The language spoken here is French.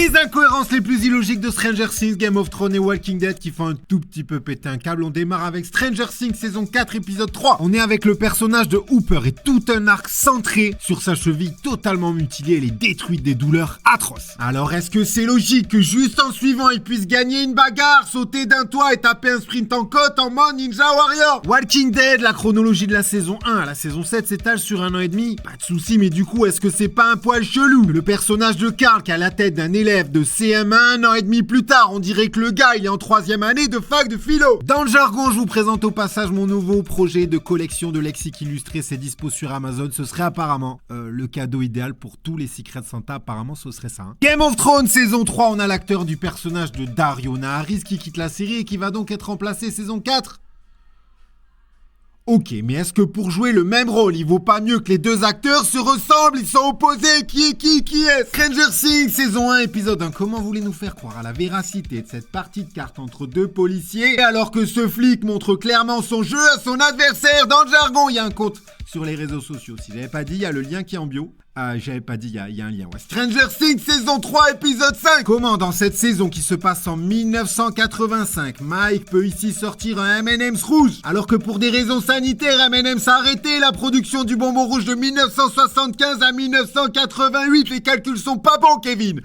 Les incohérences les plus illogiques de Stranger Things, Game of Thrones et Walking Dead qui font un tout petit peu péter un câble. On démarre avec Stranger Things saison 4 épisode 3. On est avec le personnage de Hooper et tout un arc centré sur sa cheville totalement mutilée. Elle est détruite des douleurs atroces. Alors est-ce que c'est logique que juste en suivant il puisse gagner une bagarre, sauter d'un toit et taper un sprint en côte en mode Ninja Warrior? Walking Dead, la chronologie de la saison 1 à la saison 7 s'étale sur 1 an et demi. Pas de soucis, mais du coup est-ce que c'est pas un poil chelou que le personnage de Carl qui a la tête d'un élève de CM1 1 an et demi plus tard, on dirait que le gars il est en 3e année de fac de philo. Dans le jargon, je vous présente au passage mon nouveau projet de collection de lexique illustré, c'est dispo sur Amazon. Ce serait apparemment le cadeau idéal pour tous les Secret Santa, apparemment ce serait ça. Game of Thrones saison 3, on a l'acteur du personnage de Daario Naharis qui quitte la série et qui va donc être remplacé saison 4. Ok, mais est-ce que pour jouer le même rôle, il vaut pas mieux que les deux acteurs se ressemblent, ils sont opposés? Qui est Stranger Things, saison 1, épisode 1. Comment voulez-nous faire croire à la véracité de cette partie de cartes entre deux policiers, alors que ce flic montre clairement son jeu à son adversaire? Dans le jargon, il y a un compte sur les réseaux sociaux. Si j'avais pas dit, il y a le lien qui est en bio. J'avais pas dit, il y a un lien, ouais. Stranger Things, saison 3, épisode 5. Comment, dans cette saison qui se passe en 1985, Mike peut ici sortir un M&M's rouge, alors que pour des raisons sanitaires, M&M's a arrêté la production du bonbon rouge de 1975 à 1988. Les calculs sont pas bons, Kevin.